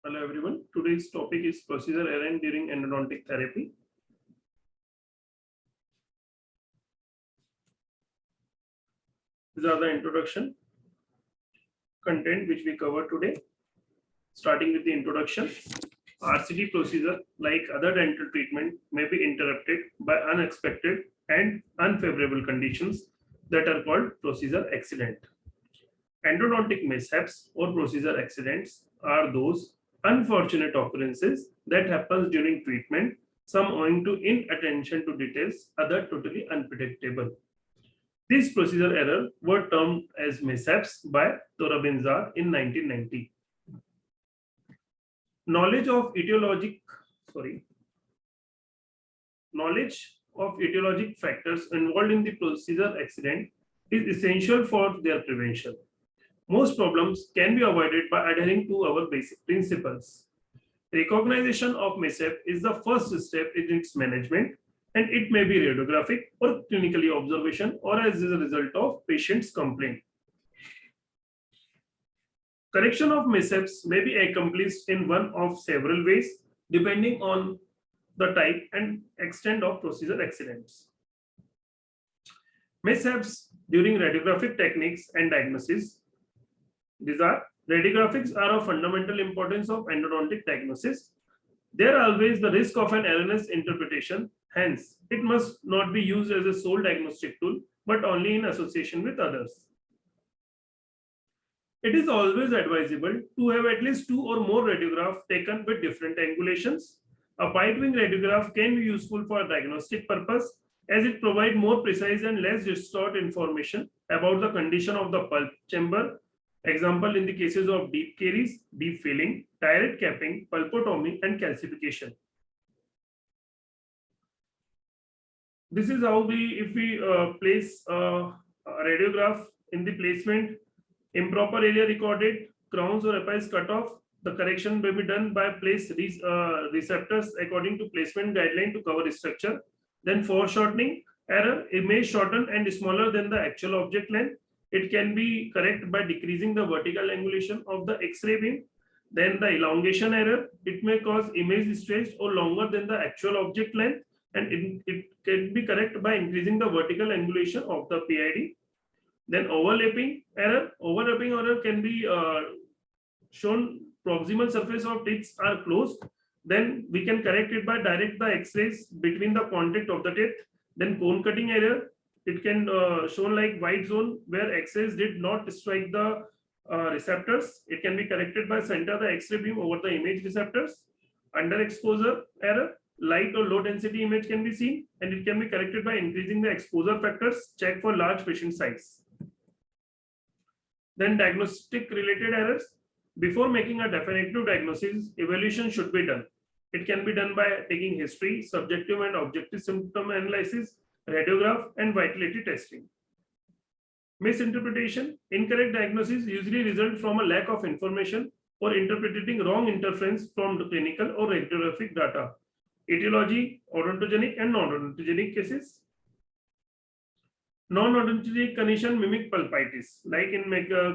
Hello everyone. Today's topic is procedural error during endodontic therapy. These are the introduction content which we cover today. Starting with the introduction, RCT procedure, like other dental treatment, may be interrupted by unexpected and unfavorable conditions that are called procedure accident. Endodontic mishaps or procedure accidents are those unfortunate occurrences that happens during treatment, some owing to inattention to details, other totally unpredictable. These procedure errors were termed as mishaps by Torabinzar in 1990. Knowledge of knowledge of etiologic factors involved in the procedure accident is essential for their prevention. Most problems can be avoided by adhering to our basic principles. Recognition of mishap is the first step in its management, and it may be radiographic or clinically observation or as a result of patient's complaint. Correction of mishaps may be accomplished in one of several ways depending on the type and extent of procedure accidents. Mishaps during radiographic techniques and diagnosis. Radiographics are of fundamental importance of endodontic diagnosis. There are always the risk of an erroneous interpretation. Hence, it must not be used as a sole diagnostic tool, but only in association with others. It is always advisable to have at least 2 or more radiographs taken with different angulations. A bite-wing radiograph can be useful for diagnostic purpose as it provides more precise and less distorted information about the condition of the pulp chamber. Example in the cases of deep caries, deep filling, direct capping, pulpotomy, and calcification. This is how if we place a radiograph in the placement, improper area recorded, crowns or apices cut off, the correction may be done by place receptors according to placement guideline to cover structure. Then foreshortening error, image shortened and smaller than the actual object length. It can be corrected by decreasing the vertical angulation of the X-ray beam. Then the elongation error, it may cause image stretched or longer than the actual object length, and it can be corrected by increasing the vertical angulation of the PID. Then overlapping error can be shown proximal surface of teeth are closed. Then we can correct it by direct the X-rays between the contact of the teeth. Then cone cutting error, it can shown like white zone where X-rays did not strike the receptors. It can be corrected by center the X-ray beam over the image receptors. Underexposure error, light or low density image can be seen, and it can be corrected by increasing the exposure factors. Check for large patient size. Then diagnostic related errors. Before making a definitive diagnosis, evaluation should be done. It can be done by taking history, subjective and objective symptom analysis, radiograph, and vitality testing. Misinterpretation. Incorrect diagnosis usually result from a lack of information or interpreting wrong interference from the clinical or radiographic data. Etiology, odontogenic and non-odontogenic cases. Non-odontogenic condition mimic pulpitis, like in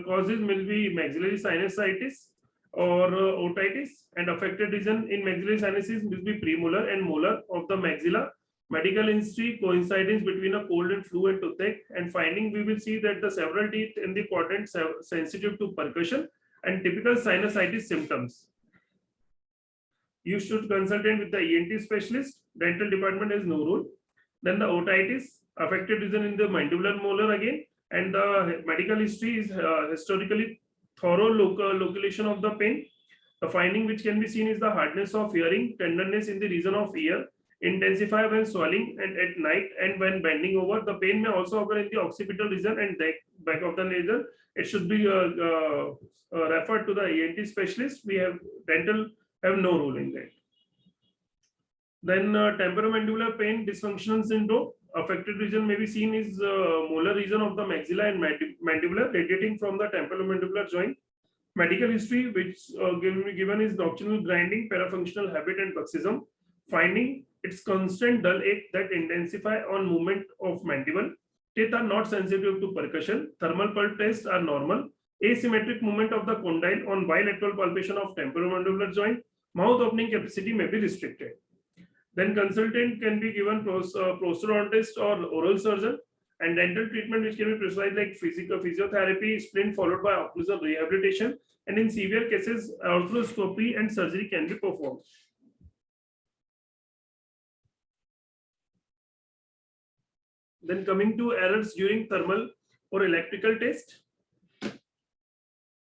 causes will be maxillary sinusitis or otitis, and affected region in maxillary sinuses will be premolar and molar of the maxilla. Medical history coincidence between a cold and flu and toothache, and finding we will see that the several teeth in the quadrant sensitive to percussion and typical sinusitis symptoms. You should consult with the ENT specialist. Dental department has no role. Then the otitis, affected region in the mandibular molar again, and the medical history is historically thorough localization of the pain. The finding which can be seen is the hardness of hearing, tenderness in the region of ear, intensify when swelling and at night and when bending over. The pain may also occur in the occipital region and back of the nasal. It should be referred to the ENT specialist. We have dental have no role in that. Then temporomandibular pain dysfunctional syndrome. Affected region may be seen is molar region of the maxilla and mandibular radiating from the temporomandibular joint. Medical history which given is nocturnal grinding, parafunctional habit and bruxism. Finding its constant dull ache that intensify on movement of mandible. Teeth are not sensitive to percussion. Thermal pulp tests are normal. asymmetric movement of the condyle on bilateral palpation of temporomandibular joint, mouth opening capacity may be restricted. Then consultant can be given prosthodontist or oral surgeon, and dental treatment which can be prescribed like physiotherapy, splint followed by occlusal rehabilitation, and in severe cases arthroscopy and surgery can be performed. Then coming to errors during thermal or electrical test.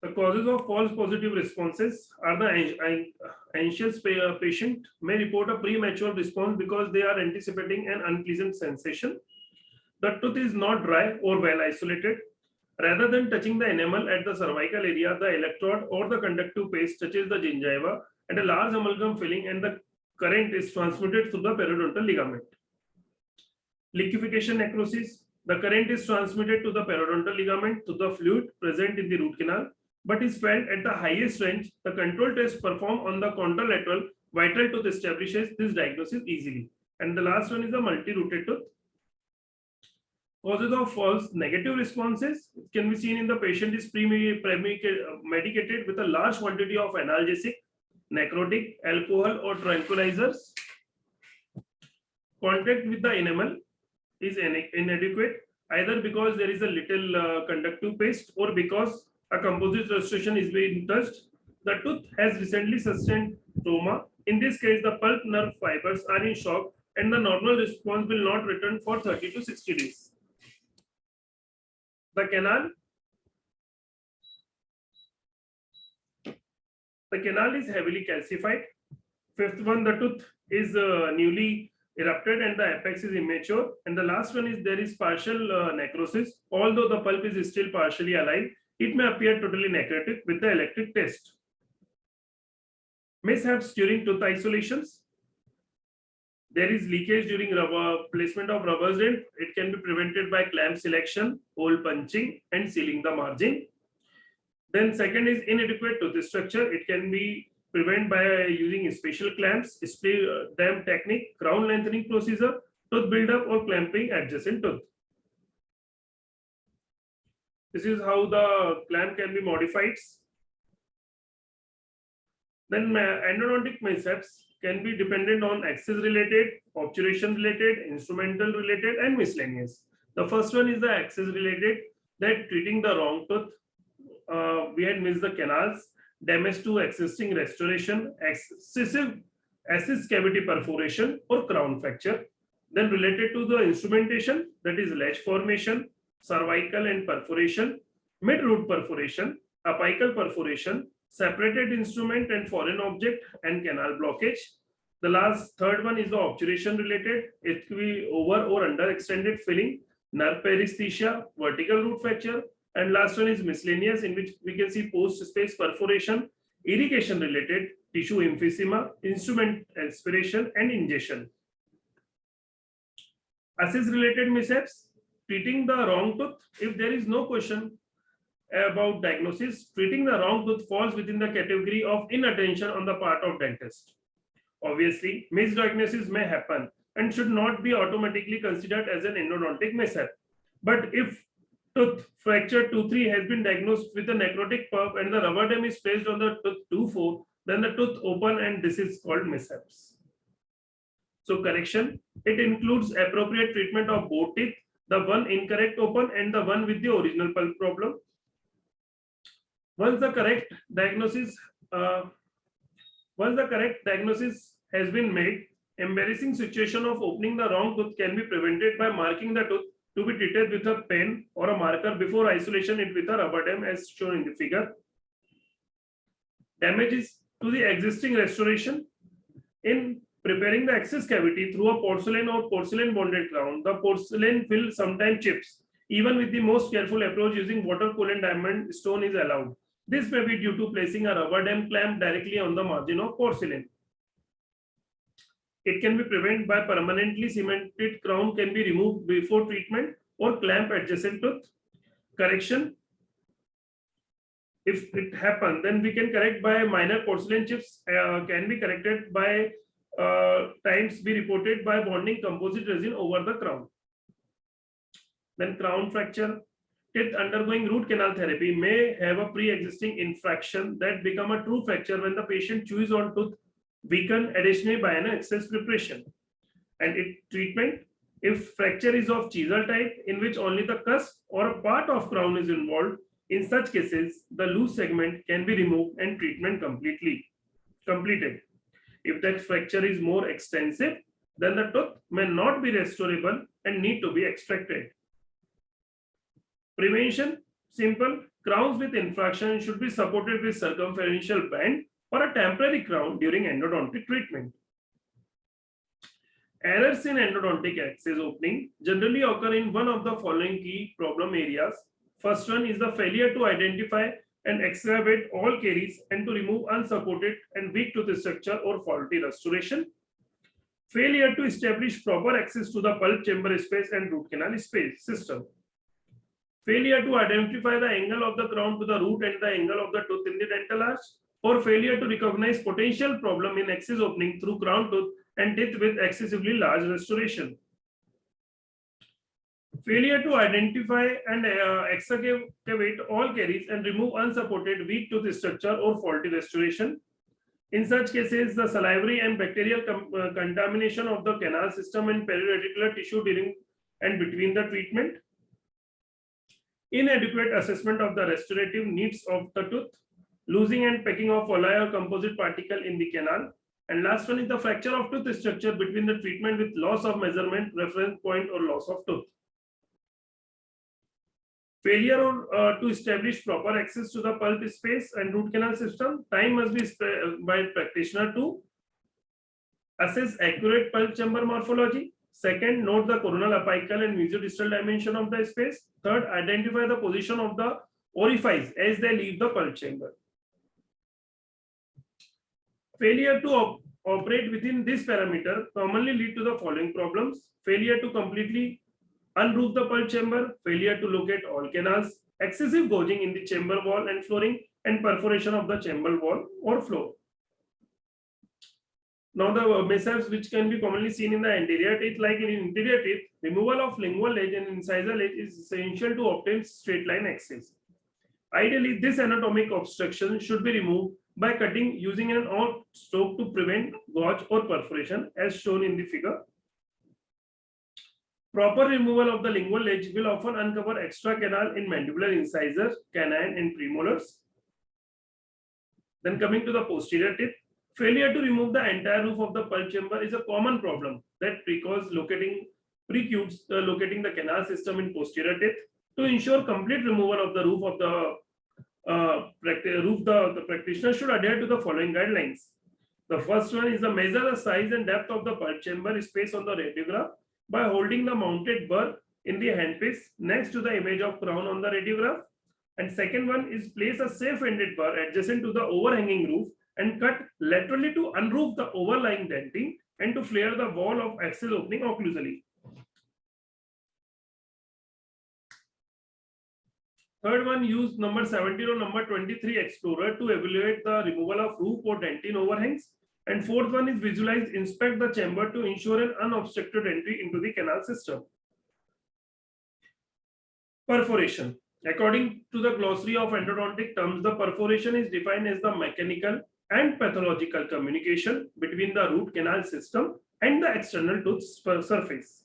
The causes of false positive responses are the anxious patient may report a premature response because they are anticipating an unpleasant sensation. The tooth is not dry or well isolated. Rather than touching the enamel at the cervical area, the electrode or the conductive paste touches the gingiva and a large amalgam filling, and the current is transmitted through the periodontal ligament. Liquefaction necrosis. The current is transmitted to the periodontal ligament to the fluid present in the root canal, but is felt at the highest range. The control test performed on the contralateral vital tooth establishes this diagnosis easily. And the last one is the multi-rooted tooth. Causes of false negative responses can be seen in the patient is medicated with a large quantity of analgesic, necrotic, alcohol or tranquilizers. Contact with the enamel is inadequate, either because there is a little conductive paste or because a composite restoration is being touched. The tooth has recently sustained trauma. In this case, the pulp nerve fibers are in shock and the normal response will not return for 30 to 60 days. The canal is heavily calcified. Fifth one, the tooth is newly erupted and the apex is immature. And the last one is there is partial necrosis. Although the pulp is still partially alive, it may appear totally necrotic with the electric test. Mishaps during tooth isolations. There is leakage during placement of rubber dent. It can be prevented by clamp selection, hole punching, and sealing the margin. Then second is inadequate tooth structure. It can be prevented by using special clamps, spray dam technique, crown lengthening procedure, tooth buildup, or clamping adjacent tooth. This is how the clamp can be modified. Then endodontic mishaps can be dependent on access related, obturation related, instrumental related, and miscellaneous. The first one is the access related, that treating the wrong tooth. We had missed the canals, damage to existing restoration, excessive access cavity perforation, or crown fracture. Then related to the instrumentation, that is ledge formation, cervical and perforation, mid-root perforation, apical perforation, separated instrument and foreign object, and canal blockage. The third one is the obturation related. It could be over or under extended filling, nerve paresthesia, vertical root fracture, and last one is miscellaneous, in which we can see post space perforation, irrigation related, tissue emphysema, instrument aspiration, and ingestion. Access related mishaps, treating the wrong tooth. If there is no question about diagnosis, treating the wrong tooth falls within the category of inattention on the part of dentist. Obviously, misdiagnosis may happen and should not be automatically considered as an endodontic mishap. But if tooth fracture 2-3 has been diagnosed with a necrotic pulp and the rubber dam is placed on the tooth 2-4, then the tooth open, and this is called mishaps. So correction, it includes appropriate treatment of both teeth, the one incorrect open and the one with the original pulp problem. Once the correct diagnosis has been made, embarrassing situation of opening the wrong tooth can be prevented by marking the tooth to be treated with a pen or a marker before isolation it with a rubber dam as shown in the figure. Damages to the existing restoration. In preparing the access cavity through a porcelain or porcelain bonded crown, the porcelain will sometimes chips. Even with the most careful approach using water coolant diamond stone is allowed. This may be due to placing a rubber dam clamp directly on the margin of porcelain. It can be prevented by permanently cemented crown can be removed before treatment or clamp adjacent tooth. Correction. If it happens, then we can correct by minor porcelain chips can be corrected by times be reported by bonding composite resin over the crown. Then crown fracture. teeth undergoing root canal therapy may have a pre-existing infraction that become a true fracture when the patient chews on tooth weakened additionally by an excess preparation. And treatment, if fracture is of chisel type in which only the cusp or a part of crown is involved, in such cases, the loose segment can be removed and treatment completed. If that fracture is more extensive, then the tooth may not be restorable and need to be extracted. Prevention, simple, crowns with infraction should be supported with circumferential band or a temporary crown during endodontic treatment. Errors in endodontic access opening generally occur in one of the following key problem areas. First one is the failure to identify and excavate all caries and to remove unsupported and weak tooth structure or faulty restoration. Failure to establish proper access to the pulp chamber space and root canal space system. Failure to identify the angle of the crown to the root and the angle of the tooth in the dental arch, or failure to recognize potential problem in access opening through crown tooth and teeth with excessively large restoration. Failure to identify and excavate all caries and remove unsupported weak tooth structure or faulty restoration. In such cases, the salivary and bacterial contamination of the canal system and perireticular tissue during and between the treatment. Inadequate assessment of the restorative needs of the tooth, losing and pecking of foli or composite particle in the canal. And last one is the fracture of tooth structure between the treatment with loss of measurement, reference point, or loss of tooth. Failure to establish proper access to the pulp space and root canal system. Time must be spent by practitioner to assess accurate pulp chamber morphology. Second, note the coronal apical and mesiodistal dimension of the space. Third, identify the position of the orifice as they leave the pulp chamber. Failure to operate within this parameter commonly lead to the following problems. Failure to completely unroof the pulp chamber, failure to locate all canals, excessive gouging in the chamber wall and flooring, and perforation of the chamber wall or floor. Now the mishaps which can be commonly seen in the anterior teeth, like in interior teeth, removal of lingual edge and incisal edge is essential to obtain straight line access. Ideally, this anatomic obstruction should be removed by cutting using an odd stroke to prevent gouge or perforation as shown in the figure. Proper removal of the lingual edge will often uncover extra canal in mandibular incisors, canine and premolars. Then coming to the posterior teeth, failure to remove the entire roof of the pulp chamber is a common problem that precludes locating the canal system in posterior teeth. To ensure complete removal of the roof of the practitioner should adhere to the following guidelines. The first one is to measure the size and depth of the pulp chamber space on the radiograph by holding the mounted burr in the handpiece next to the image of crown on the radiograph. And second one is place a safe-ended burr adjacent to the overhanging roof and cut laterally to unroof the overlying denting and to flare the wall of access opening occlusally. Third one, use number 17 or number 23 explorer to evaluate the removal of roof or dentine overhangs. And fourth one is visualize, inspect the chamber to ensure an unobstructed entry into the canal system. Perforation. According to the glossary of endodontic terms, the perforation is defined as the mechanical and pathological communication between the root canal system and the external tooth surface.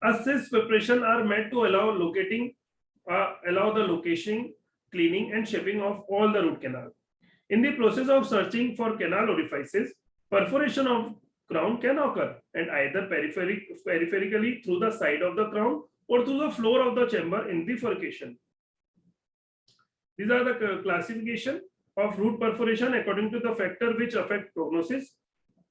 Assess preparation are made to allow the location, cleaning and shaping of all the root canal. In the process of searching for canal orifices, perforation of crown can occur and either peripherically through the side of the crown or through the floor of the chamber in bifurcation. These are the classification of root perforation according to the factor which affect prognosis.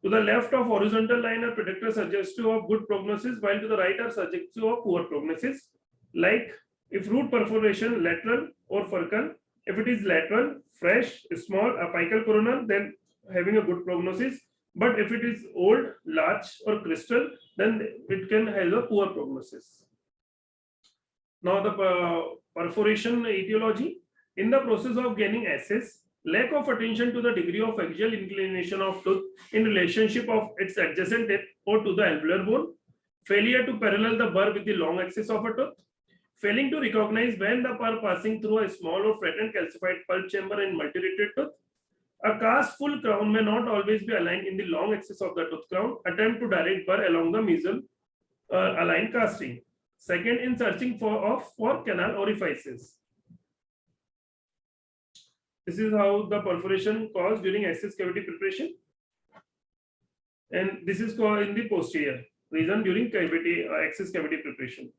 To the left of horizontal line are predictor suggestive of good prognosis, while to the right are suggestive of poor prognosis. Like if root perforation lateral or furcal, if it is lateral, fresh, small, apical coronal, then having a good prognosis. But if it is old, large or crystal, then it can have a poor prognosis. Now the perforation etiology. In the process of gaining access, lack of attention to the degree of axial inclination of tooth in relationship of its adjacent tip or to the alveolar bone, failure to parallel the burr with the long axis of a tooth, Failing to recognize when the pearl passing through a small or flattened calcified pulp chamber in multi-rooted tooth. A cast full crown may not always be aligned in the long axis of the tooth crown. Attempt to direct burr along the mesial aligned casting. Second, in searching for canal orifices. This is how the perforation caused during access cavity preparation. And this is called in the posterior region during cavity access cavity preparation.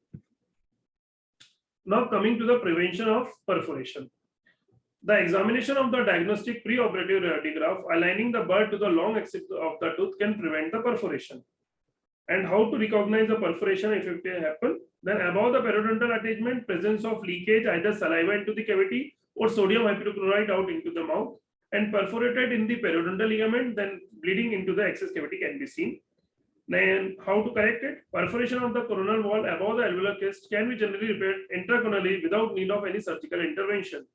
Now coming to the prevention of perforation. The examination of the diagnostic preoperative radiograph aligning the burr to the long axis of the tooth can prevent the perforation. And how to recognize the perforation if it happen? Then above the periodontal attachment, presence of leakage, either saliva into the cavity or sodium hypochlorite out into the mouth, and perforated in the periodontal ligament, then bleeding into the access cavity can be seen. Then how to correct it? Perforation of the coronal wall above the alveolar crest can be generally repaired intraconally without need of any surgical intervention.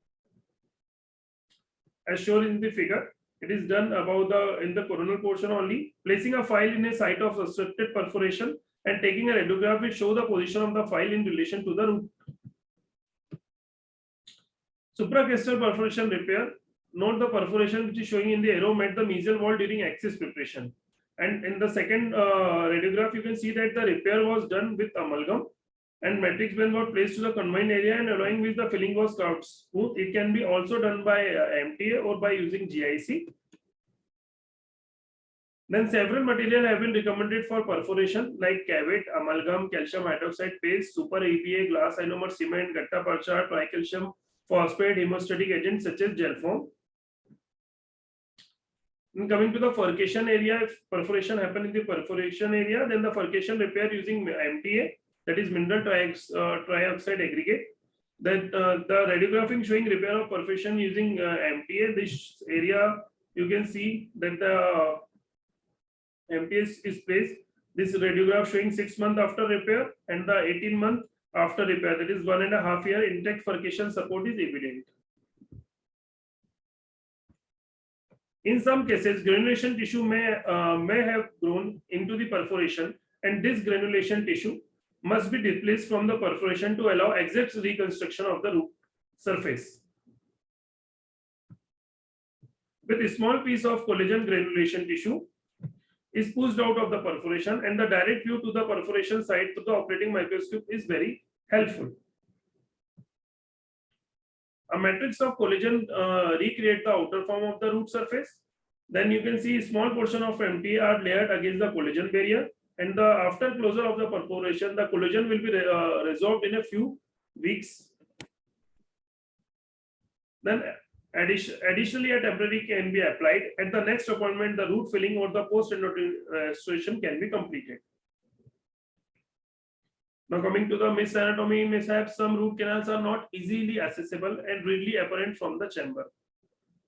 As shown in the figure, it is done in the coronal portion only. Placing a file in a site of suspected perforation and taking a radiograph will show the position of the file in relation to the root. Supracrestal perforation repair. Note the perforation which is showing in the arrow met the mesial wall during axis preparation. And in the second radiograph, you can see that the repair was done with amalgam and matrix band was placed to the confined area and allowing which the filling was carved smooth. It can be also done by MTA or by using GIC. Then several materials have been recommended for perforation like cavet, amalgam, calcium hydroxide paste, super EPA, glass ionomer cement, gatta parcha, tricalcium phosphate, hemostatic agents such as gel form. And coming to the furcation area, if perforation happen in the perforation area, then the furcation repair using MTA, that is mineral trioxide aggregate. Then the radiographing showing repair of perforation using MTA. This area you can see that the MTA is placed. This radiograph showing 6 months after repair and the 18 months after repair, that is 1.5 year intact furcation support is evident. In some cases, granulation tissue may have grown into the perforation, and this granulation tissue must be displaced from the perforation to allow exact reconstruction of the root surface. With a small piece of collagen granulation tissue is pushed out of the perforation, and the direct view to the perforation site through the operating microscope is very helpful. A matrix of collagen recreate the outer form of the root surface. Then you can see a small portion of MTA are layered against the collagen barrier, and after closure of the perforation, the collagen will be resolved in a few weeks. Then additionally, a temporary can be applied. At the next appointment, the root filling or the post-endodontic restoration can be completed. Now coming to the misanatomy mishaps, some root canals are not easily accessible and readily apparent from the chamber.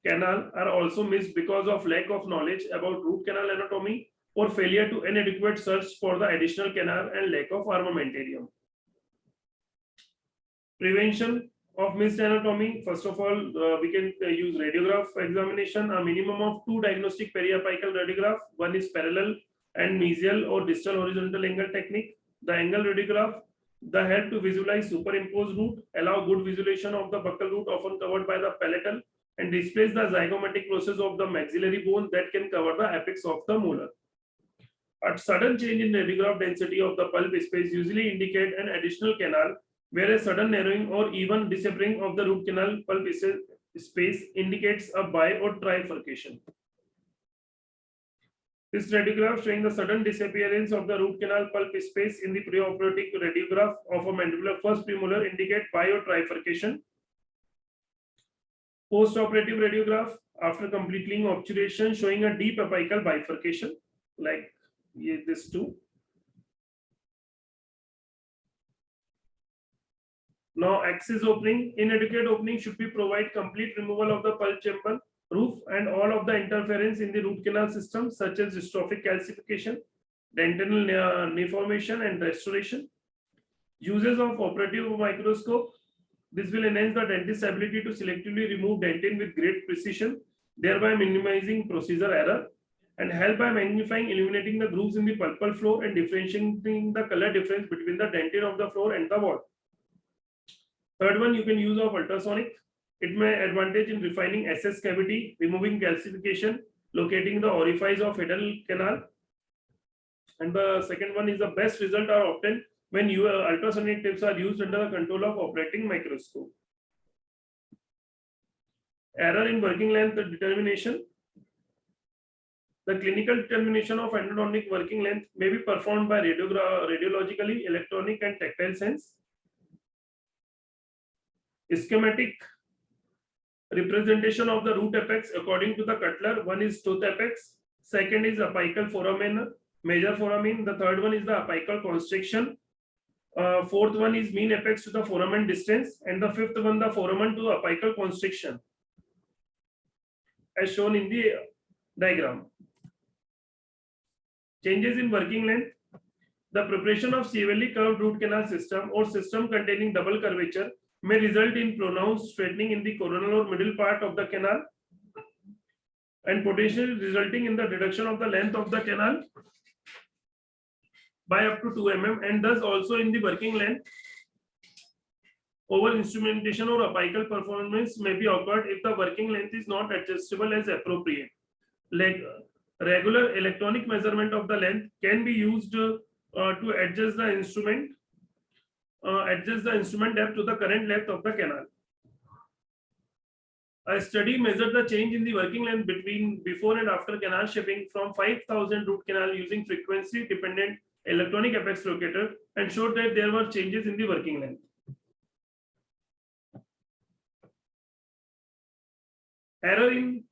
Canals are also missed because of lack of knowledge about root canal anatomy or failure to inadequate search for the additional canal and lack of armamentarium. Prevention of missed anatomy. First of all, we can use radiograph examination, a minimum of 2 diagnostic periapical radiograph. One is parallel and mesial or distal horizontal angle technique. The angle radiograph, the help to visualize superimposed root, allow good visualization of the buccal root often covered by the palatal, and displays the zygomatic process of the maxillary bone that can cover the apex of the molar. A sudden change in radiograph density of the pulp space usually indicate an additional canal, where a sudden narrowing or even disappearing of the root canal pulp space indicates a bi or trifurcation. This radiograph showing the sudden disappearance of the root canal pulp space in the preoperative radiograph of a mandibular first premolar indicate bi or trifurcation. Post-operative radiograph after completing obturation showing a deep apical bifurcation like this too. Now axis opening. Inadequate opening should be provide complete removal of the pulp chamber roof and all of the interference in the root canal system such as dystrophic calcification, dentinal deformation and restoration. Uses of operative microscope. This will enhance the dentist's ability to selectively remove dentin with great precision, thereby minimizing procedure error, and help by magnifying, illuminating the grooves in the pulpal floor and differentiating the color difference between the dentin of the floor and the wall. Third one, you can use of ultrasonic. It may advantage in refining SS cavity, removing calcification, locating the orifice of head canal. And the second one is the best result are obtained when ultrasonic tips are used under the control of operating microscope. Error in working length determination. The clinical determination of endodontic working length may be performed by radiologically, electronic, and tactile sense. Schematic representation of the root apex according to the Cutler. One is tooth apex, second is apical foramen, major foramen, the third one is the apical constriction, fourth one is mean apex to the foramen distance, and the fifth one the foramen to apical constriction, as shown in the diagram. Changes in working length. The preparation of severely curved root canal system or system containing double curvature may result in pronounced straightening in the coronal or middle part of the canal and potentially resulting in the reduction of the length of the canal by up to 2 mm, and thus also in the working length. Over instrumentation or apical performance may be occurred if the working length is not adjustable as appropriate. Like regular electronic measurement of the length can be used to adjust the instrument depth to the current length of the canal. A study measured the change in the working length between before and after canal shaping from 5,000 root canal using frequency dependent electronic apex locator and showed that there were changes in the working length. Error in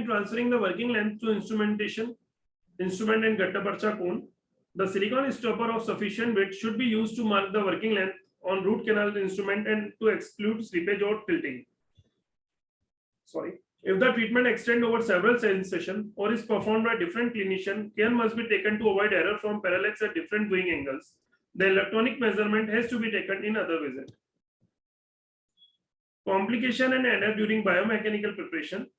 transferring the working length to instrument and Gattaparcha cone. The silicon stopper of sufficient width should be used to mark the working length on root canal instrument and to exclude slippage or tilting. If the treatment extends over several sessions or is performed by different clinician, care must be taken to avoid error from parallax at different viewing angles. The electronic measurement has to be taken in other visit. Complication and error during biomechanical preparation.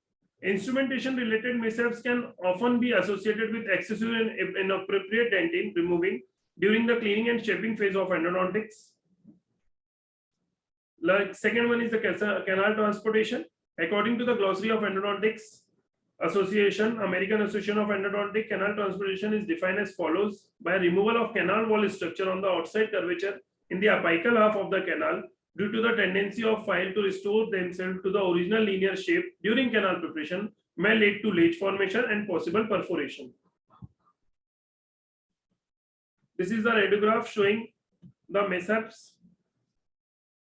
Instrumentation related mishaps can often be associated with excessive and inappropriate dentin removing during the cleaning and shaping phase of endodontics. Like second one is the canal transportation. According to the glossary of endodontics association, American Association of Endodontic, canal transportation is defined as follows: by removal of canal wall structure on the outside curvature in the apical half of the canal due to the tendency of file to restore themselves to the original linear shape during canal preparation may lead to ledge formation and possible perforation. This is the radiograph showing the mishaps.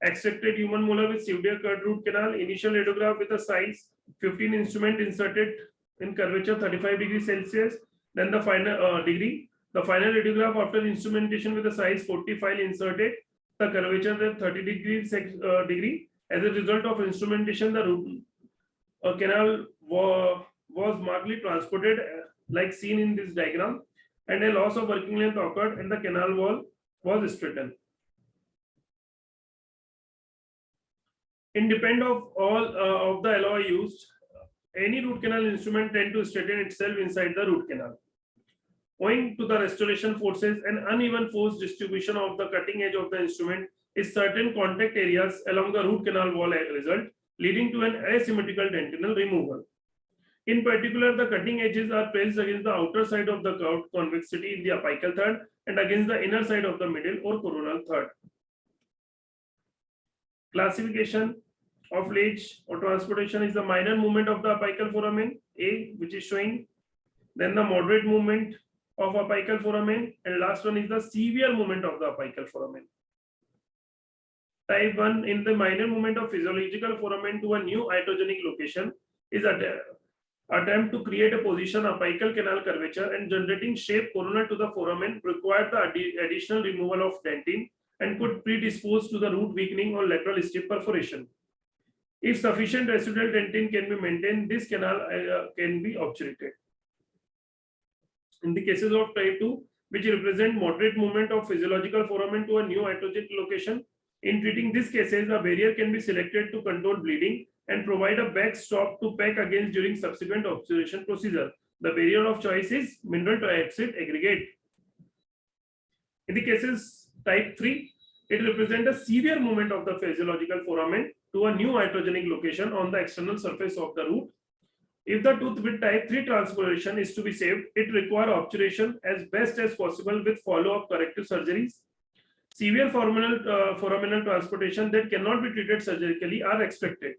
Extracted human molar with severe cut root canal. Initial radiograph with a size 15 instrument inserted in curvature 35 degrees Celsius. Then the final degree. The final radiograph after instrumentation with a size 40 file inserted. The curvature at 30 degrees degree. As a result of instrumentation, the root canal was markedly transported, like seen in this diagram, and a loss of working length occurred, and the canal wall was straightened. Independent of all of the alloy used, any root canal instrument tend to straighten itself inside the root canal. Owing to the restoration forces and uneven force distribution of the cutting edge of the instrument is certain contact areas along the root canal wall result, leading to an asymmetrical dentinal removal. In particular, the cutting edges are placed against the outer side of the curved convexity in the apical third and against the inner side of the middle or coronal third. Classification of ledge or transportation is the minor movement of the apical foramen A, which is showing, then the moderate movement of apical foramen, and last one is the severe movement of the apical foramen. Type 1 in the minor movement of physiological foramen to a new iatrogenic location is attempt to create a position apical canal curvature and generating shape coronal to the foramen require the additional removal of dentin and could predispose to the root weakening or lateral strip perforation. If sufficient residual dentin can be maintained, this canal can be obturated. In the cases of type 2, which represent moderate movement of physiological foramen to a new iatrogenic location, in treating these cases, a barrier can be selected to control bleeding and provide a backstop to pack against during subsequent obturation procedure. The barrier of choice is mineral trioxide aggregate. In the cases type 3, it represents a severe movement of the physiological foramen to a new iatrogenic location on the external surface of the root. If the tooth with type 3 transplantation is to be saved, it requires obturation as best as possible with follow-up corrective surgeries. Severe foraminal transportation that cannot be treated surgically are expected.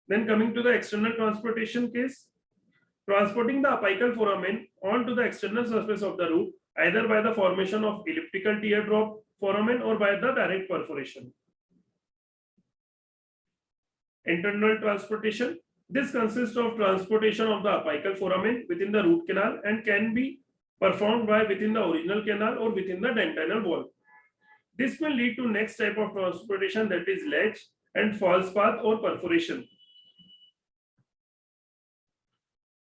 Then coming to the external transportation case, transporting the apical foramen onto the external surface of the root, either by the formation of elliptical teardrop foramen or by the direct perforation. Internal transportation. This consists of transportation of the apical foramen within the root canal and can be performed by within the original canal or within the dentinal wall. This will lead to next type of transportation, that is ledge and false path or perforation.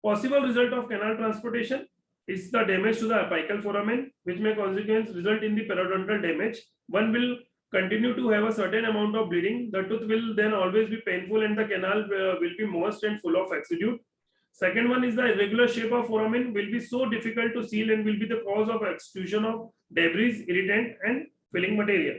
Possible result of canal transportation is the damage to the apical foramen, which may consequently result in the periodontal damage. One will continue to have a certain amount of bleeding. The tooth will then always be painful and the canal will be moist and full of exudate. Second one is the irregular shape of foramen will be so difficult to seal and will be the cause of extrusion of debris, irritant and filling material.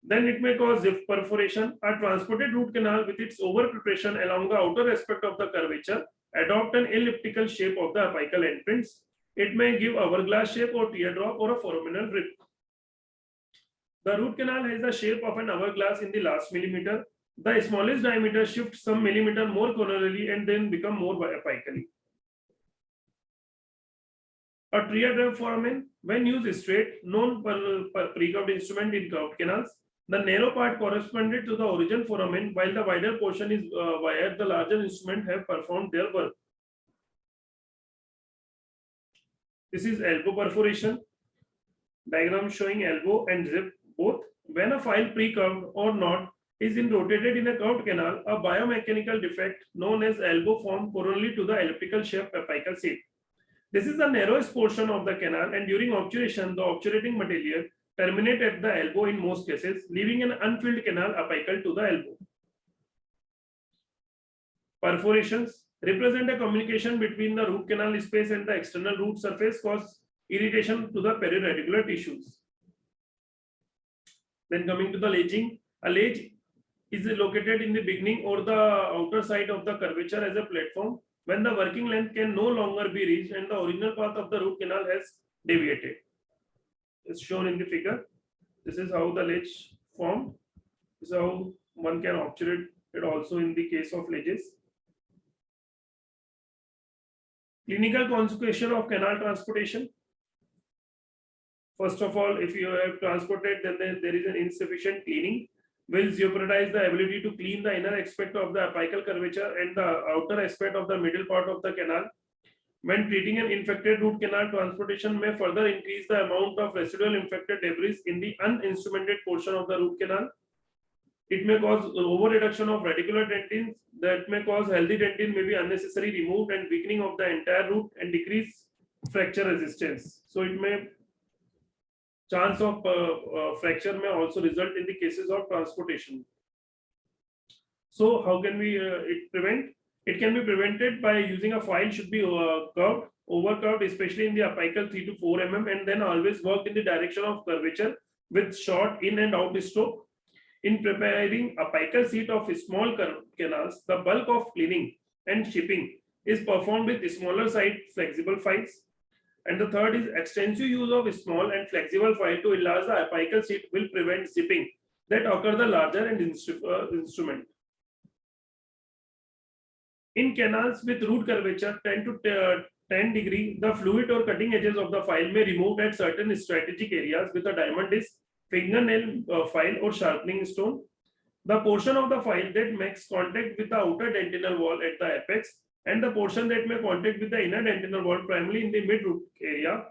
Then it may cause zip perforation. A transported root canal with its over preparation along the outer aspect of the curvature adopt an elliptical shape of the apical entrance. It may give hourglass shape or teardrop or a foraminal rip. The root canal has the shape of an hourglass in the last millimeter. The smallest diameter shifts some millimeter more coronally and then become more apically. A teardrop foramen, when used straight, known pre-curved instrument in curved canals, the narrow part corresponded to the origin foramen, while the wider portion is where the larger instrument have performed their work. This is elbow perforation. Diagram showing elbow and zip both. When a file pre-curved or not is rotated in a curved canal, a biomechanical defect known as elbow form coronally to the elliptical shape apical seat. This is the narrowest portion of the canal, and during obturation, the obturating material terminate at the elbow in most cases, leaving an unfilled canal apical to the elbow. Perforations represent a communication between the root canal space and the external root surface, cause irritation to the periradicular tissues. Then coming to the ledging, a ledge is located in the beginning or the outer side of the curvature as a platform when the working length can no longer be reached and the original path of the root canal has deviated. It's shown in the figure. This is how the ledge formed. This is how one can obturate it also in the case of ledges. Clinical consequence of canal transportation. First of all, if you have transported, then there is an insufficient cleaning, will jeopardize the ability to clean the inner aspect of the apical curvature and the outer aspect of the middle part of the canal. When treating an infected root canal, transportation may further increase the amount of residual infected debris in the uninstrumented portion of the root canal. It may cause over-reduction of radicular dentins that may cause healthy dentin may be unnecessarily removed and weakening of the entire root and decrease fracture resistance. So it may chance of fracture may also result in the cases of transportation. So how can we it prevent? It can be prevented by using a file should be curved, over curved, especially in the apical 3 to 4 mm, and then always work in the direction of curvature with short in and out stroke. In preparing apical seat of small canals, the bulk of cleaning and shipping is performed with smaller side flexible files. And the third is extensive use of small and flexible file to enlarge the apical seat will prevent zipping that occur the larger and instrument. In canals with root curvature 10 to 10 degree, the fluid or cutting edges of the file may remove at certain strategic areas with a diamond disc, fingernail file or sharpening stone. The portion of the file that makes contact with the outer dentinal wall at the apex and the portion that may contact with the inner dentinal wall primarily in the mid-root area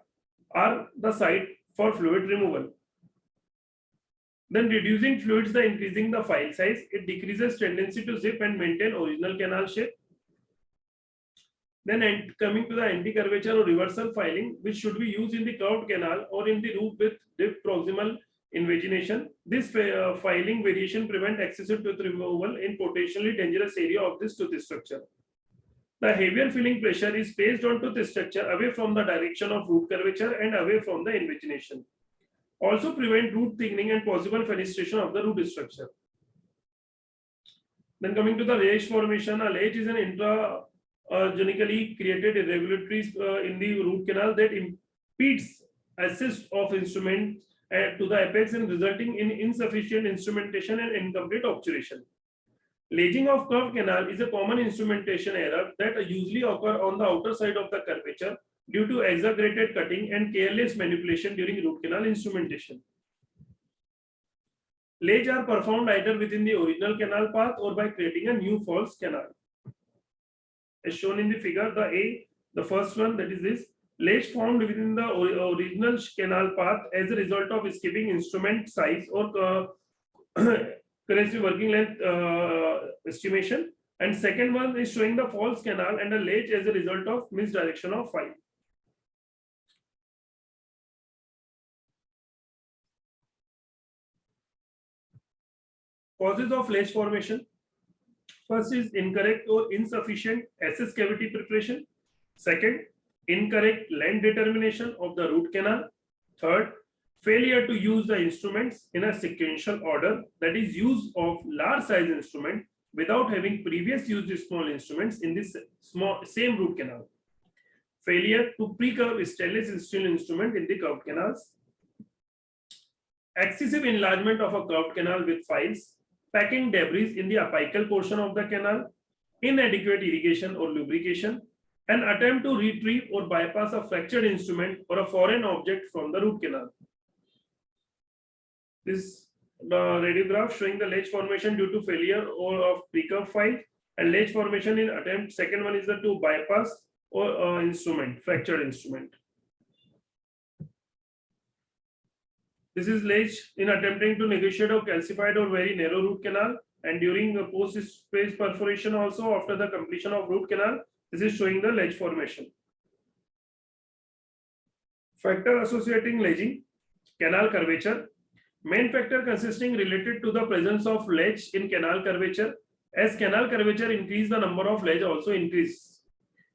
are the site for fluid removal. Then reducing fluids, the increasing the file size, it decreases tendency to zip and maintain original canal shape. Then coming to the anti-curvature or reversal filing, which should be used in the curved canal or in the root with deep proximal invagination. This filing variation prevent excessive tooth removal in potentially dangerous area of this tooth structure. The heavier filling pressure is placed on tooth structure away from the direction of root curvature and away from the invagination. Also prevent root thickening and possible fenestration of the root structure. Then coming to the ledge formation, a ledge is an intragenically created irregularities in the root canal that impedes access of instrument to the apex and resulting in insufficient instrumentation and incomplete obturation. Ledging of curved canal is a common instrumentation error that usually occur on the outer side of the curvature due to exaggerated cutting and careless manipulation during root canal instrumentation. Ledge are performed either within the original canal path or by creating a new false canal. As shown in the figure, the first one, that is this ledge formed within the original canal path as a result of skipping instrument size or currently working length estimation, and second one is showing the false canal and a ledge as a result of misdirection of file. Causes of ledge formation. First is incorrect or insufficient SS cavity preparation. Second, incorrect length determination of the root canal. Third, failure to use the instruments in a sequential order, that is use of large size instrument without having previous used small instruments in this same root canal. Failure to pre-curve stainless steel instrument in the curved canals. Excessive enlargement of a curved canal with files, packing debris in the apical portion of the canal, inadequate irrigation or lubrication, an attempt to retrieve or bypass a fractured instrument or a foreign object from the root canal. This the radiograph showing the ledge formation due to failure or of pre-curve file, and ledge formation in attempt. Second one is the to bypass or instrument, fractured instrument. This is ledge in attempting to negotiate a calcified or very narrow root canal, and during the post-space perforation also after the completion of root canal, this is showing the ledge formation. Factor associating ledging, canal curvature. Main factor consisting related to the presence of ledge in canal curvature. As canal curvature increase, the number of ledge also increase.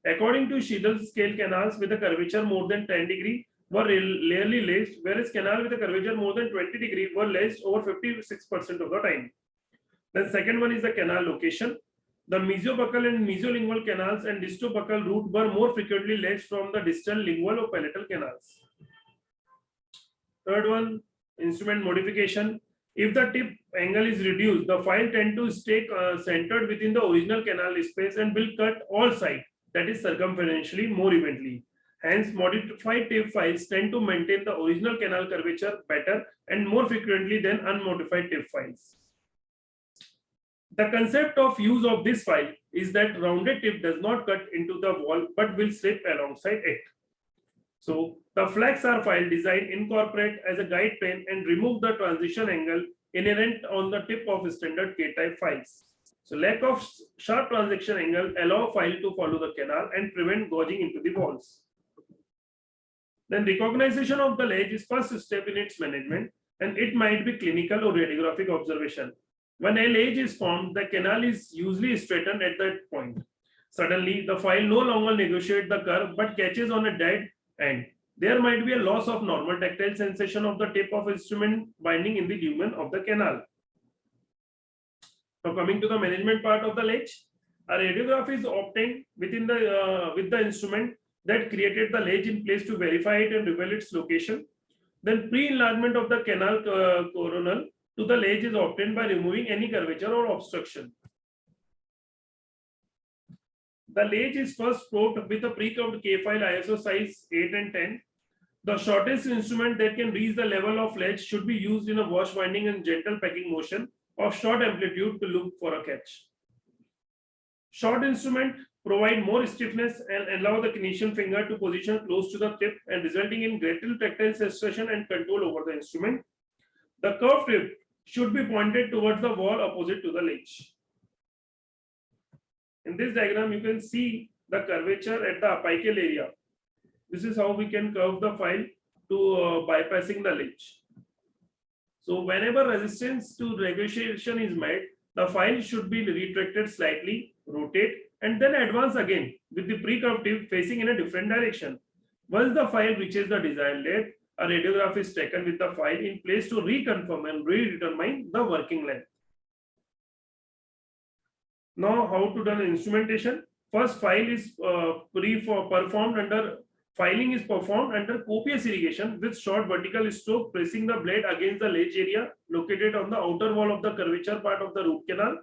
According to Sheidel scale, canals with a curvature more than 10 degree were rarely ledged, whereas canal with a curvature more than 20 degree were ledged over 56% of the time. Then second one is the canal location. The mesiobuccal and mesiolingual canals and distobuccal root were more frequently ledged from the distal lingual or palatal canals. Third one, instrument modification. If the tip angle is reduced, the file tend to stay centered within the original canal space and will cut all sides, that is circumferentially, more evenly. Hence, modified tip files tend to maintain the original canal curvature better and more frequently than unmodified tip files. The concept of use of this file is that rounded tip does not cut into the wall but will slip alongside it. So the FLEXR file design incorporate as a guide plane and remove the transition angle inherent on the tip of standard K-type files. So lack of sharp transition angle allow file to follow the canal and prevent gouging into the walls. Then recognition of the ledge is first step in its management, and it might be clinical or radiographic observation. When a ledge is formed, the canal is usually straightened at that point. Suddenly, the file no longer negotiates the curve but catches on a dead end. There might be a loss of normal tactile sensation of the tip of instrument binding in the lumen of the canal. Now coming to the management part of the ledge, a radiograph is obtained within the with the instrument that created the ledge in place to verify it and reveal its location. Then pre-enlargement of the canal coronal to the ledge is obtained by removing any curvature or obstruction. The ledge is first probed with a pre-curved K file ISO size 8 and 10. The shortest instrument that can reach the level of ledge should be used in a wash winding and gentle packing motion of short amplitude to look for a catch. Short instrument provide more stiffness and allow the clinician finger to position close to the tip and resulting in greater tactile sensation and control over the instrument. The curved tip should be pointed towards the wall opposite to the ledge. In this diagram, you can see the curvature at the apical area. This is how we can curve the file to bypassing the ledge. So whenever resistance to negotiation is met, the file should be retracted slightly, rotate, and then advance again with the pre-curved tip facing in a different direction. Once the file reaches the desired length, a radiograph is taken with the file in place to reconfirm and redetermine the working length. Now, how to done instrumentation? First, file is performed under filing is performed under copious irrigation with short vertical stroke, pressing the blade against the ledge area located on the outer wall of the curvature part of the root canal,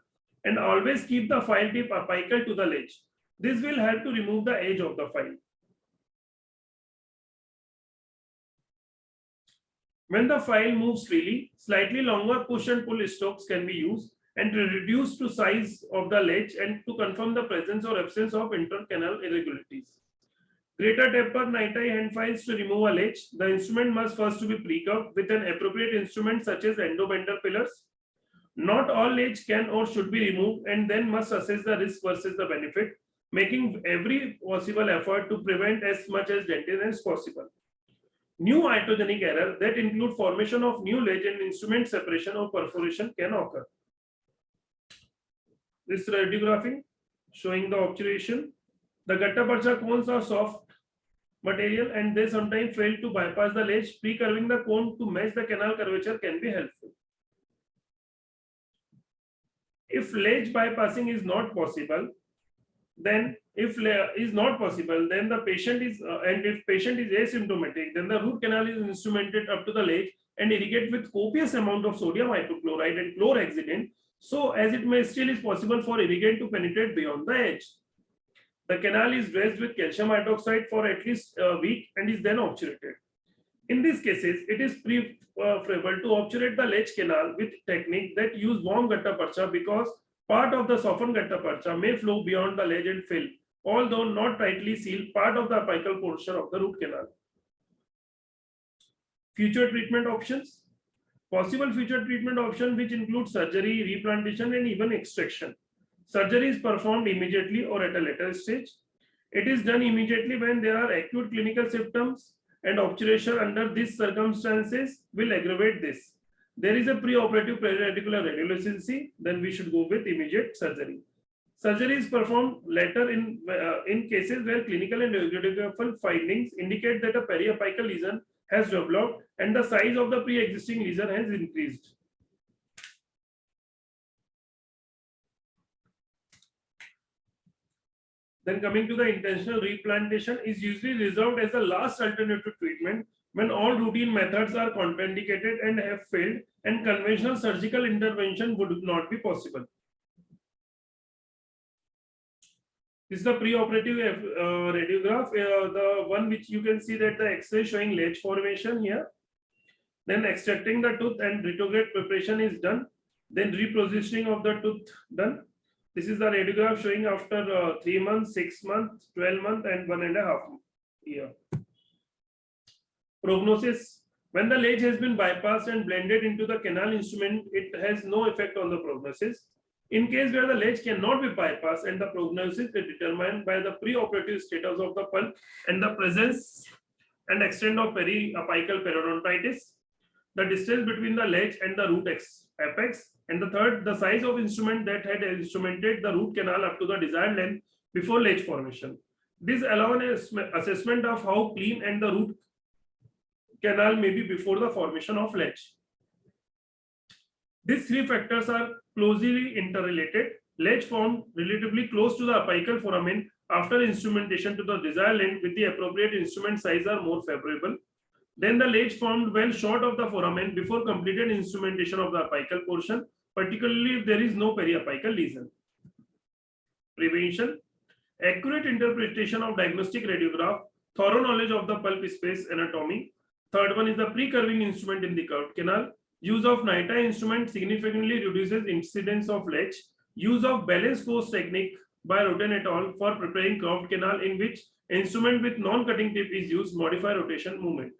and always keep the file tip apical to the ledge. This will help to remove the edge of the file. When the file moves freely, slightly longer push and pull strokes can be used and to reduce to size of the ledge and to confirm the presence or absence of intercanal irregularities. Greater taper NITI hand files to remove a ledge. The instrument must first to be pre-curved with an appropriate instrument such as endobender pillars. Not all ledge can or should be removed, and then must assess the risk versus the benefit, making every possible effort to prevent as much as dentin as possible. New iatrogenic error that include formation of new ledge and instrument separation or perforation can occur. This radiographing showing the obturation. The gutta-percha cones are soft material and they sometimes fail to bypass the ledge. Pre-curving the cone to match the canal curvature can be helpful. If ledge bypassing is not possible, then then the patient is and if patient is asymptomatic, then the root canal is instrumented up to the ledge and irrigate with copious amount of sodium hypochlorite and chlorhexidine, so as it may still is possible for irrigant to penetrate beyond the edge. The canal is dressed with calcium hydroxide for at least a week and is then obturated. In these cases, it is preferable to obturate the ledge canal with technique that use warm gutta-percha, because part of the softened gutta-percha may flow beyond the ledge and fill, although not tightly seal, part of the apical portion of the root canal. Future treatment options. Possible future treatment options which include surgery, replantation, and even extraction. Surgery is performed immediately or at a later stage. It is done immediately when there are acute clinical symptoms, and obturation under these circumstances will aggravate this. There is a preoperative periradicular radiolucency, then we should go with immediate surgery. Surgery is performed later in cases where clinical and radiographical findings indicate that a periapical lesion has developed and the size of the pre-existing lesion has increased. Then coming to the intentional replantation is usually reserved as a last alternative treatment when all routine methods are contraindicated and have failed and conventional surgical intervention would not be possible. This is the preoperative radiograph, the one which you can see that the X-ray showing ledge formation here. Then extracting the tooth and retrograde preparation is done. Then repositioning of the tooth done. This is the radiograph showing after 3 months, 6 months, 12 months, and 1.5 years. Prognosis. When the ledge has been bypassed and blended into the canal instrument, it has no effect on the prognosis. In case where the ledge cannot be bypassed and the prognosis is determined by the preoperative status of the pulp and the presence and extent of periapical periodontitis, the distance between the ledge and the root apex, and the third, the size of instrument that had instrumented the root canal up to the desired length before ledge formation. This allows an assessment of how clean and the root canal may be before the formation of ledge. These three factors are closely interrelated. Ledge formed relatively close to the apical foramen after instrumentation to the desired length with the appropriate instrument size are more favorable. Then the ledge formed well short of the foramen before completed instrumentation of the apical portion, particularly if there is no periapical lesion. Prevention. Accurate interpretation of diagnostic radiograph, thorough knowledge of the pulp space anatomy. Third one is the pre-curving instrument in the curved canal. Use of NITI instrument significantly reduces incidence of ledge. Use of balance force technique by Roten et al. For preparing curved canal, in which instrument with non-cutting tip is used, modify rotation movement.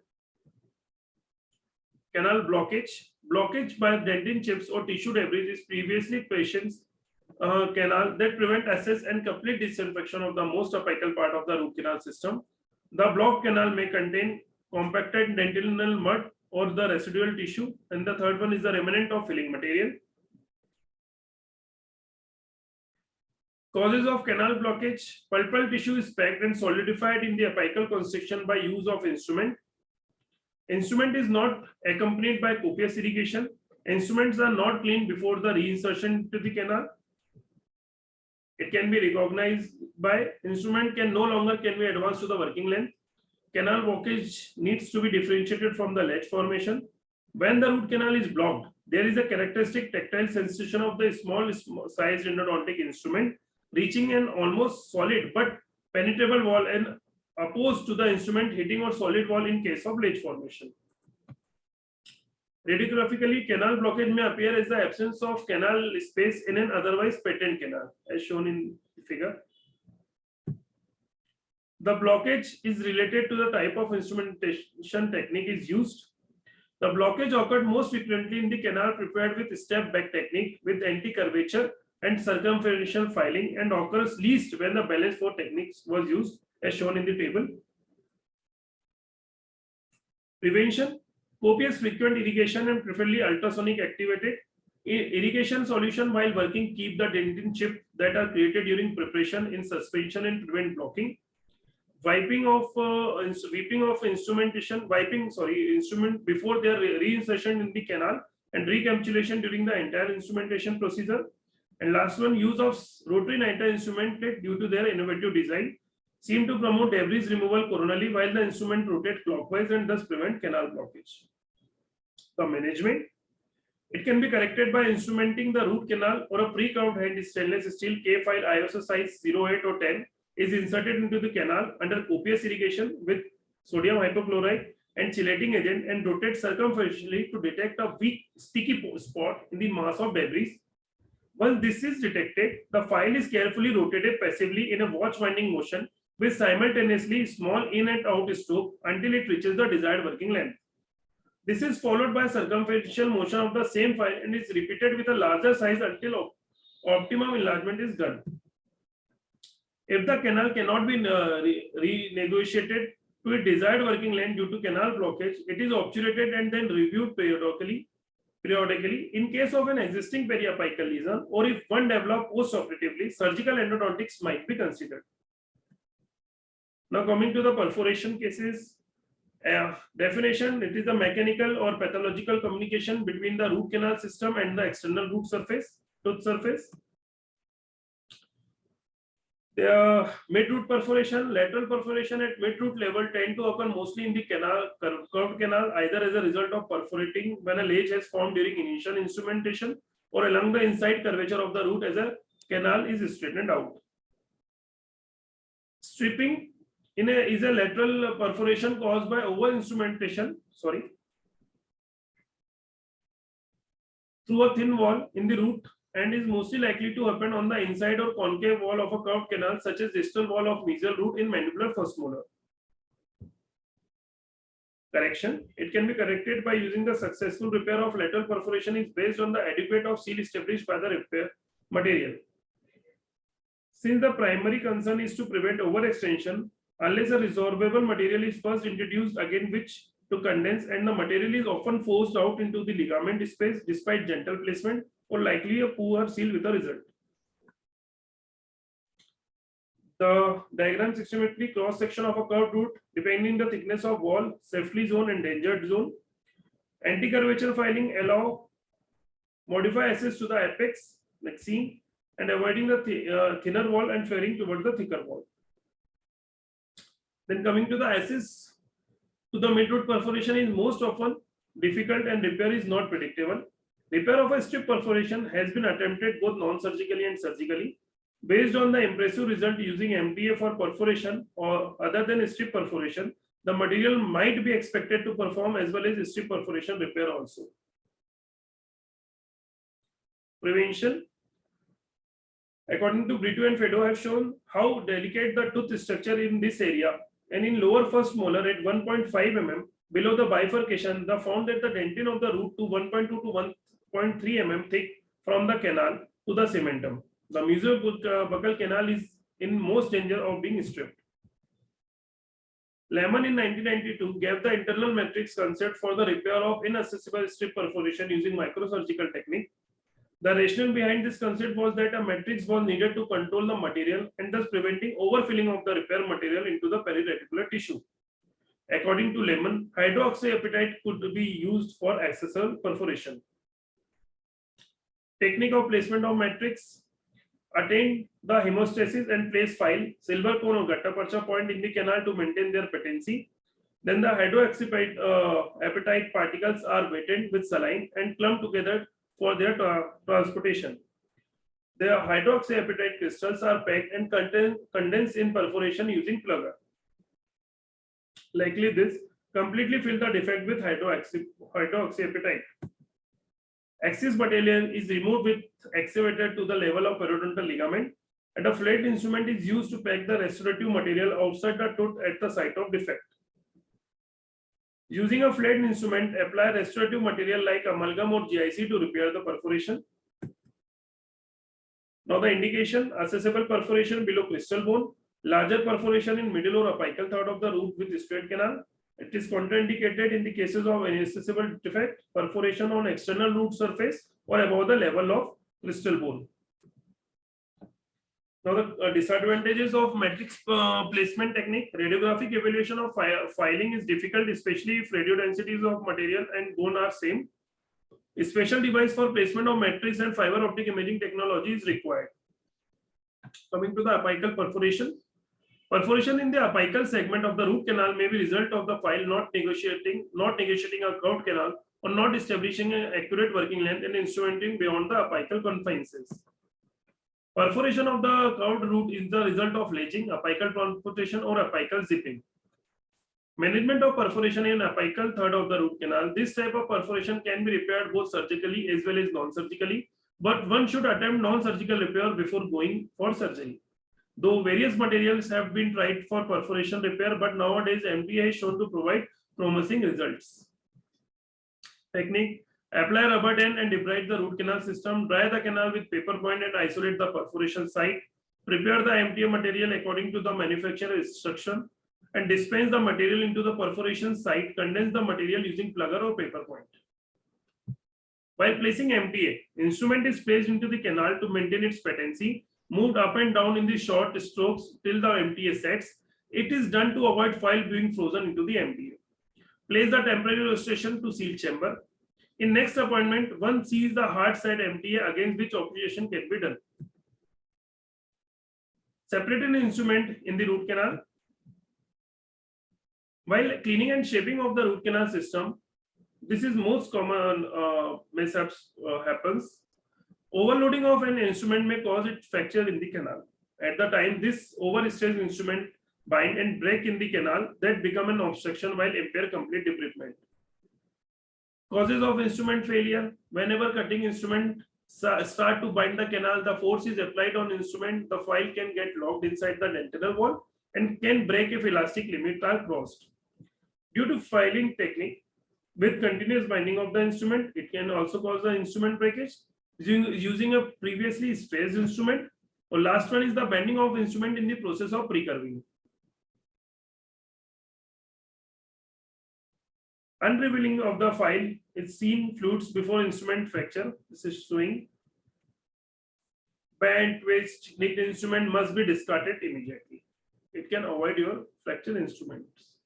Canal blockage. Blockage by dentin chips or tissue debris is previously patient's canal that prevent access and complete disinfection of the most apical part of the root canal system. The blocked canal may contain compacted dentinal mud or the residual tissue, and the third one is the remnant of filling material. Causes of canal blockage: pulpal tissue is packed and solidified in the apical constriction by use of instrument. Instrument is not accompanied by copious irrigation. Instruments are not cleaned before the reinsertion to the canal. It can be recognized by instrument can no longer can be advanced to the working length. Canal blockage needs to be differentiated from the ledge formation. When the root canal is blocked, there is a characteristic tactile sensation of the small sized endodontic instrument reaching an almost solid but penetrable wall and opposed to the instrument hitting or solid wall in case of ledge formation. Radiographically, canal blockage may appear as the absence of canal space in an otherwise patent canal, as shown in the figure. The blockage is related to the type of instrumentation technique is used. The blockage occurred most frequently in the canal prepared with step back technique with anti-curvature and circumferential filing, and occurs least when the balance 4 techniques was used, as shown in the table. Prevention: copious frequent irrigation and preferably ultrasonic activated irrigation solution while working keep the dentin chip that are created during preparation in suspension and prevent blocking. Wiping of instrument before their reinsertion in the canal and recapitulation during the entire instrumentation procedure. And last one, use of rotary niter instrument due to their innovative design seem to promote debris removal coronally while the instrument rotates clockwise and thus prevent canal blockage. The management: it can be corrected by instrumenting the root canal or a pre-curved hand stainless steel K file ISO size 08 or 10 is inserted into the canal under copious irrigation with sodium hypochlorite and chelating agent and rotate circumferentially to detect a weak sticky spot in the mass of debris. Once this is detected, the file is carefully rotated passively in a watch winding motion with simultaneously small in and out stroke until it reaches the desired working length. This is followed by circumferential motion of the same file and is repeated with a larger size until optimum enlargement is done. If the canal cannot be renegotiated to its desired working length due to canal blockage, it is obturated and then reviewed periodically. In case of an existing periapical lesion or if one developed post-operatively, surgical endodontics might be considered. Now coming to the perforation cases. Definition: it is the mechanical or pathological communication between the root canal system and the external root surface, tooth surface. The mid-root perforation, lateral perforation at mid-root level tend to occur mostly in the canal, curved canal, either as a result of perforating when a ledge has formed during initial instrumentation or along the inside curvature of the root as a canal is straightened out. Stripping is a lateral perforation caused by over-instrumentation, through a thin wall in the root and is mostly likely to happen on the inside or concave wall of a curved canal such as distal wall of mesial root in mandibular first molar. Correction: it can be corrected by using the successful repair of lateral perforation is based on the adequate of seal established by the repair material. Since the primary concern is to prevent overextension, unless a resorbable material is first introduced again which to condense and the material is often forced out into the ligament space despite gentle placement or likely a poor seal with a result. The diagram systematically cross section of a curved root depending the thickness of wall, safely zone and endangered zone. Anti-curvature filing allow modify access to the apex like seen and avoiding the thinner wall and fairing towards the thicker wall. Then coming to the access to the mid-root perforation is most often difficult and repair is not predictable. Repair of a strip perforation has been attempted both non-surgically and surgically. Based on the impressive result using MTA for perforation or other than strip perforation, the material might be expected to perform as well as strip perforation repair also. Prevention. According to Brito and Fedo have shown how delicate the tooth structure in this area. And in lower first molar at 1.5 mm below the bifurcation, they found that the dentin of the root to 1.2 to 1.3 mm thick from the canal to the cementum. The mesobuccal canal is in most danger of being stripped. Lehman in 1992 gave the internal matrix concept for the repair of inaccessible strip perforation using microsurgical technique. The rationale behind this concept was that a matrix was needed to control the material and thus preventing overfilling of the repair material into the perireticular tissue. According to Lemon, hydroxyapatite could be used for accessory perforation. Technique of placement of matrix: attain the hemostasis and place file, silver cone or gutta-percha point in the canal to maintain their patency. Then the hydroxyapatite particles are wetted with saline and clumped together for their transportation. The hydroxyapatite crystals are packed and condensed in perforation using plugger. Likely this completely fill the defect with hydroxyapatite. Axis battalion is removed with excavator to the level of periodontal ligament, and a flat instrument is used to pack the restorative material outside the tooth at the site of defect. Using a flat instrument, apply restorative material like amalgam or GIC to repair the perforation. Now the indication: accessible perforation below crystal bone, larger perforation in middle or apical third of the root with straight canal. It is contraindicated in the cases of inaccessible defect, perforation on external root surface or above the level of crystal bone. Now the disadvantages of matrix placement technique: radiographic evaluation of filing is difficult, especially if radiodensities of material and bone are same. A special device for placement of matrix and fiber optic imaging technology is required. Coming to the apical perforation. Perforation in the apical segment of the root canal may be result of the file not negotiating a curved canal or not establishing an accurate working length and instrumenting beyond the apical confines. Perforation of the curved root is the result of ledging, apical transportation, or apical zipping. Management of perforation in apical third of the root canal. This type of perforation can be repaired both surgically as well as non-surgically, but one should attempt non-surgical repair before going for surgery. Though various materials have been tried for perforation repair, but nowadays MTA has shown to provide promising results. Technique: apply rubber dam and debride the root canal system, dry the canal with paper point and isolate the perforation site. Prepare the MTA material according to the manufacturer instruction and dispense the material into the perforation site. Condense the material using plugger or paper point. While placing MTA, instrument is placed into the canal to maintain its patency, moved up and down in the short strokes till the MTA sets. It is done to avoid file being frozen into the MTA. Place the temporary restoration to seal chamber. In next appointment, one sees the hard side MTA against which operation can be done. Separate an instrument in the root canal. While cleaning and shaping of the root canal system, this is most common mishaps happens. Overloading of an instrument may cause it fracture in the canal. At the time, this overstretched instrument bind and break in the canal that become an obstruction while impair complete debridement. Causes of instrument failure: whenever cutting instrument start to bind the canal, the force is applied on instrument, the file can get locked inside the dentinal wall and can break if elastic limits are crossed. Due to filing technique with continuous binding of the instrument, it can also cause the instrument breakage. Using a previously stressed instrument, or last one is the bending of instrument in the process of pre-curving. Unrevealing of the file is seen fluids before instrument fracture. This is showing. Bent, twist, nicked instrument must be discarded immediately. It can avoid your fracture instruments.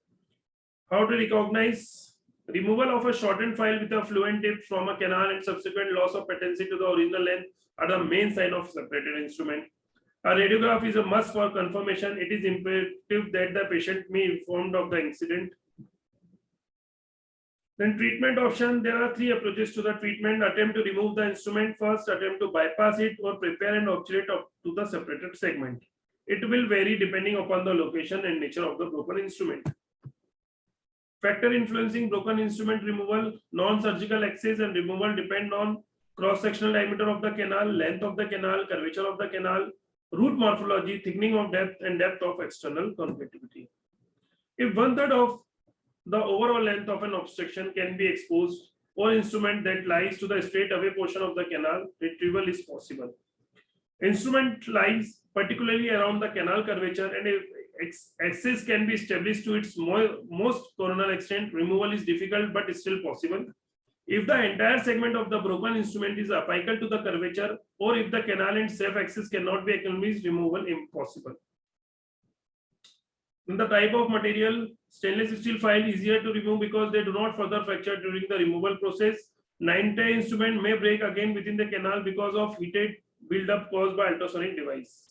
How to recognize? Removal of a shortened file with a fluent tip from a canal and subsequent loss of patency to the original length are the main sign of separated instrument. A radiograph is a must for confirmation. It is imperative that the patient be informed of the incident. Then treatment option. There are three approaches to the treatment. Attempt to remove the instrument first, attempt to bypass it, or prepare and obturate up to the separated segment. It will vary depending upon the location and nature of the broken instrument. Factor influencing broken instrument removal: non-surgical access and removal depend on cross-sectional diameter of the canal, length of the canal, curvature of the canal, root morphology, thickening of depth, and depth of external convectivity. If 1/3 of the overall length of an obstruction can be exposed or instrument that lies to the straight away portion of the canal, retrieval is possible. Instrument lies particularly around the canal curvature, and if access can be established to its most coronal extent, removal is difficult but still possible. If the entire segment of the broken instrument is apical to the curvature, or if the canal and safe axis cannot be acknowledged, removal impossible. In the type of material, stainless steel file easier to remove because they do not further fracture during the removal process. 9-tay instrument may break again within the canal because of heated buildup caused by ultrasonic device.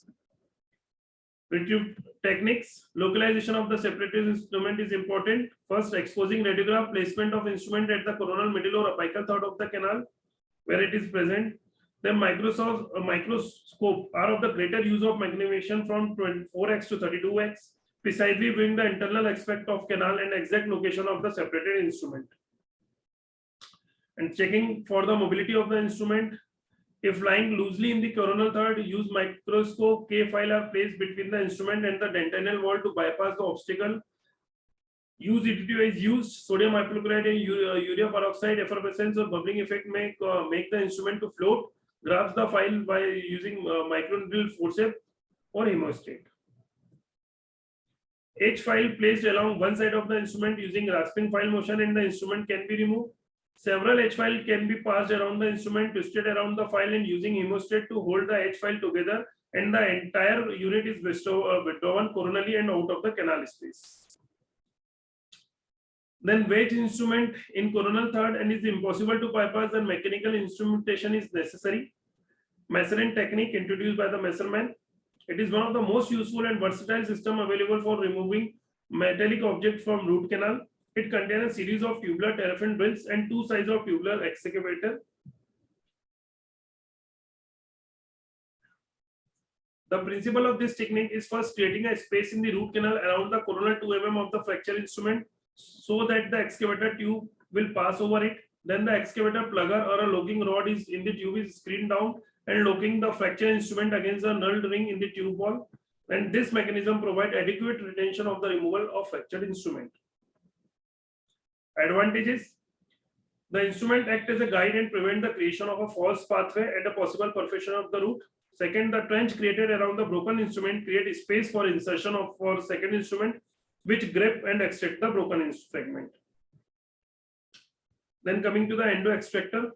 Retrieve techniques. Localization of the separated instrument is important. First, exposing radiograph, placement of instrument at the coronal, middle or apical third of the canal where it is present. Then microscope are of the greater use of magnification from 4x to 32x, precisely viewing the internal aspect of canal and exact location of the separated instrument. And checking for the mobility of the instrument. If lying loosely in the coronal third, use microscope. K file are placed between the instrument and the dentinal wall to bypass the obstacle. Use ETT is used. Sodium hypochlorite and urea peroxide effervescence or bubbling effect make the instrument to float. Grasp the file by using microneedle forceps or hemostat. H file placed along one side of the instrument using grasping file motion and the instrument can be removed. Several H file can be passed around the instrument, twisted around the file and using hemostat to hold the H file together, and the entire unit is withdrawn coronally and out of the canal space. Then wedge instrument in coronal third and is impossible to bypass, and mechanical instrumentation is necessary. Measuring technique introduced by the Messerman. It is one of the most useful and versatile system available for removing metallic objects from root canal. It contains a series of tubular paraffin drills and two sides of tubular excavator. The principle of this technique is first creating a space in the root canal around the coronal 2 mm of the fracture instrument so that the excavator tube will pass over it. Then the excavator plugger or a locking rod is in the tube is screwed down and locking the fracture instrument against the null ring in the tube wall. And this mechanism provides adequate retention of the removal of fractured instrument. Advantages. The instrument acts as a guide and prevent the creation of a false pathway and a possible perforation of the root. Second, the trench created around the broken instrument create space for insertion of for second instrument, which grip and extract the broken fragment. Then coming to the endo extractor,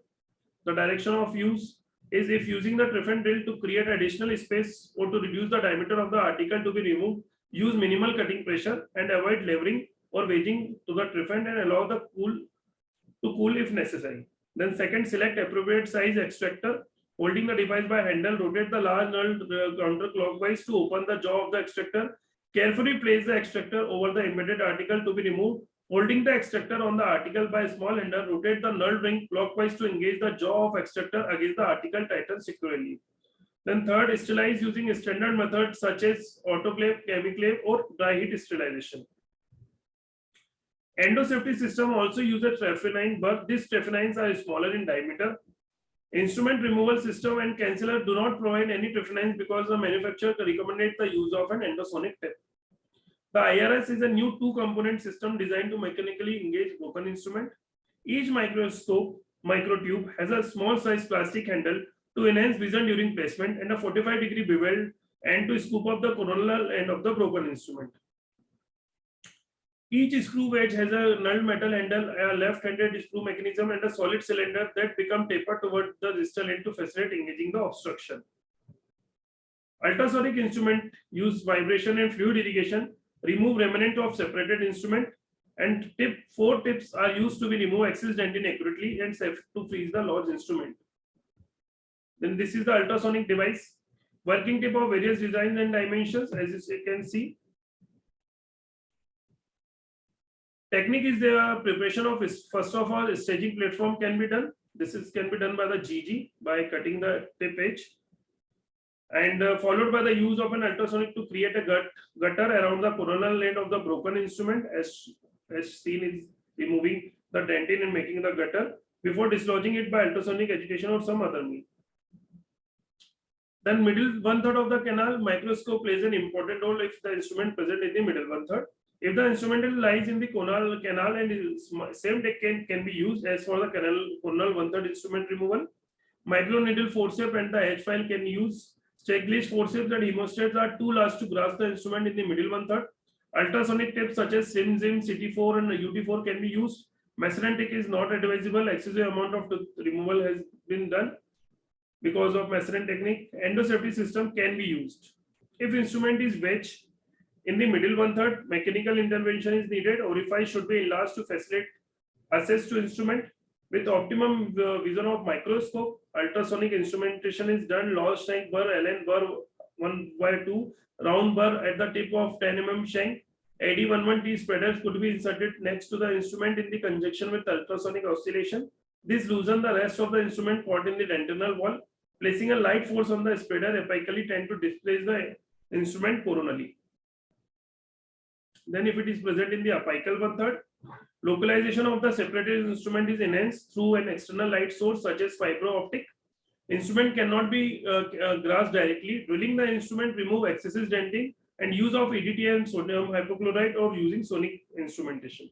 the direction of use is if using the Triffin drill to create additional space or to reduce the diameter of the article to be removed, use minimal cutting pressure and avoid levering or wedging to the Triffin and allow the cool if necessary. Then second, select appropriate size extractor. Holding the device by handle, rotate the large null counterclockwise to open the jaw of the extractor. Carefully place the extractor over the embedded article to be removed. Holding the extractor on the article by a small handle, rotate the null ring clockwise to engage the jaw of extractor against the article, tighten securely. Then third, sterilize using standard methods such as autoclave, chemiclave or dry heat sterilization. Endo safety system also uses trephinine, but these trephinines are smaller in diameter. Instrument removal system and canceller do not provide any trephinines because the manufacturer recommended the use of an endosonic tip. The IRS is a new two-component system designed to mechanically engage broken instrument. Each microtube has a small size plastic handle to enhance vision during placement and a 45-degree bevel and to scoop up the coronal end of the broken instrument. Each screw wedge has a null metal handle, a left-handed screw mechanism, and a solid cylinder that become tapered toward the distal end to facilitate engaging the obstruction. Ultrasonic instrument use vibration and fluid irrigation, remove remnant of separated instrument, and four tips are used to be remove excess dentin accurately and safe to freeze the large instrument. Then this is the ultrasonic device. Working tip of various designs and dimensions, as you can see. Technique is the preparation of, first of all, staging platform can be done. This can be done by the GG by cutting the tip edge, and followed by the use of an ultrasonic to create a gutter around the coronal end of the broken instrument, as seen is removing the dentin and making the gutter before dislodging it by ultrasonic agitation or some other means. Then middle 1/3 of the canal, microscope plays an important role if the instrument present in the middle 1/3. If the instrument lies in the coronal canal and same technique can be used as for the coronal 1/3 instrument removal. Microneedle forceps and the H file can use. Staglich forceps and hemostats are too large to grasp the instrument in the middle 1/3. Ultrasonic tips such as SIM, CT4 and UT4 can be used. Maceratic is not advisable. Excessive amount of tooth removal has been done because of Maceran technique. Endosafety system can be used. If instrument is wedged in the middle one third, mechanical intervention is needed. Orifice should be enlarged to facilitate access to instrument. With optimum vision of microscope, ultrasonic instrumentation is done. Large shank burr, Allen burr 1/2, round burr at the tip of 10 mm shank. AD11T spreaders could be inserted next to the instrument in the conjunction with ultrasonic oscillation. This loosens the rest of the instrument caught in the dentinal wall. Placing a light force on the spreader apically tend to displace the instrument coronally. Then if it is present in the apical one third, localization of the separated instrument is enhanced through an external light source such as fiber optic. Instrument cannot be grasped directly. Drilling the instrument remove excessive denting and use of EDTA and sodium hypochlorite or using sonic instrumentation.